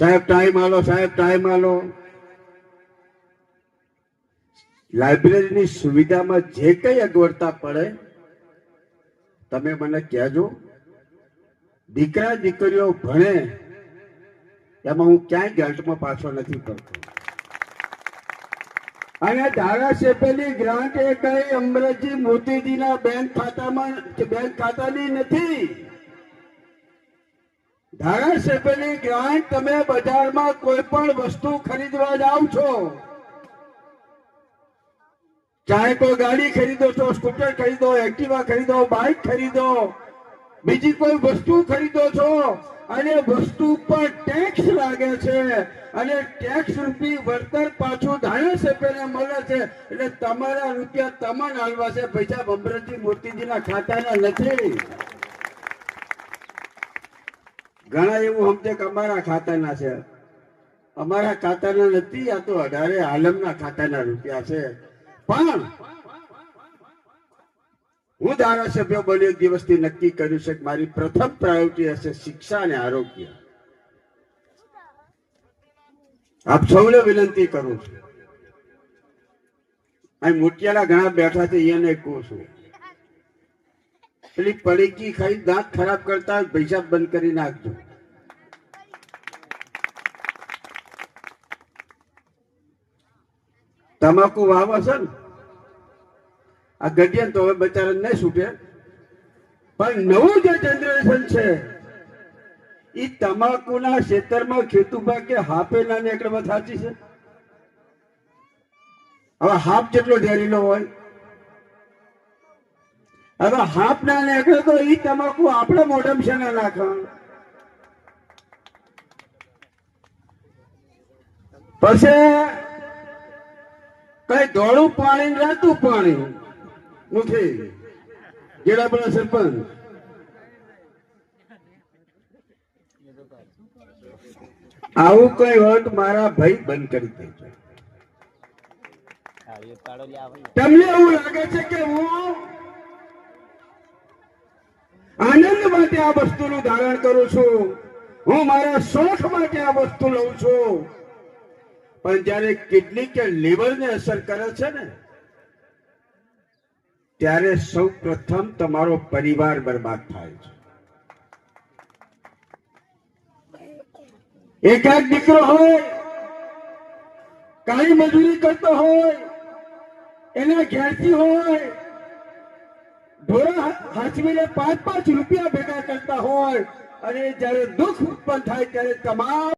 સાહેબ ટાઈમ આલો, સાહેબ ટાઈમ આલો. લાઇબ્રેરીની સુવિધામાં જે કઈ અગવડતા પડે તમે મને કહેજો. દીકરા દીકરીઓ ભણે એમાં હું ક્યાંય ગેલ્ટમાં પાછો નથી પડતો. અને ધારાસભ્યની ગ્રાન્ટ એ કઈ અમરજી મોતીજીના બેંક ખાતાની નથી. ધારાસભ્યની ગ્રાન્ટ તમે બજારમાં કોઈ પણ વસ્તુ ખરીદવા જાઓ છો, ચાહે કોઈ ગાડી ખરીદો છો, સ્કૂટર ખરીદો, એક્ટિવા ખરીદો, બાઇક ખરીદો, બીજી કોઈ વસ્તુ ખરીદો છો અને વસ્તુ પર ટેક્સ લાગે છે અને ટેક્સ રૂપી વળતર પાછું ધારાસભ્યને મળે છે. એટલે તમારા રૂપિયા તમને હાલવા છે, પૈસા અમરજી મોતીજીના ખાતાના નથી. ઘણા એવું સમજે કે અમારા ખાતાના છે. અમારા ખાતાના નથી, આ તો 18 આલમના ખાતાના રૂપિયા છે. પણ હું ધારાસભ્ય બન્યો એક દિવસથી નક્કી કર્યું છે કે મારી પ્રથમ પ્રાયોરિટી હશે શિક્ષા અને આરોગ્ય. આપ સૌને વિનંતી કરું છું, અહીં મોટિયાળા ઘણા બેઠા છે, એને કહું છું, પેલી પડીકી ખાઈ દાંત ખરાબ કરતા પૈસા બંધ કરી નાખજો. તમાકુ વાવે છે ને આ ગઢિયા તો હવે બચારા નહીં છૂટે, પણ નવું જે જનરેશન છે એ તમાકુના ખેતરમાં ખેતુભા કે હાપે ના નીકળવા સાચી છે. હવે હાપ જેટલો ઝેરીલો હોય, હવે હાપ ના નીકળે તો એ તમાકુ આપણે મોઢમ છે ના નાખવાનું. પછી કઈ ધોળું પાણી રાતું પાણી નથી. ગેડાપડા સરપંચ આવું કઈ હોય તો મારા ભાઈ બંધ કરી દેજો. તમને એવું લાગે છે કે હું આનંદ માટે આ વસ્તુનું ધારણ કરું છું, હું મારા શોખ માટે આ વસ્તુ લઉં છું, પણ જયારે કિડની કે લીવરને અસર કરે છે ને ત્યારે સૌ પ્રથમ તમારો પરિવાર બરબાદ થાય છે. એકાદ દીકરો હોય, કાળી મજૂરી કરતો હોય, એના ઘેરથી હોય, ઢોરા હાચવીને 5-5 રૂપિયા ભેગા કરતા હોય, અને જયારે દુઃખ ઉત્પન્ન થાય ત્યારે તમામ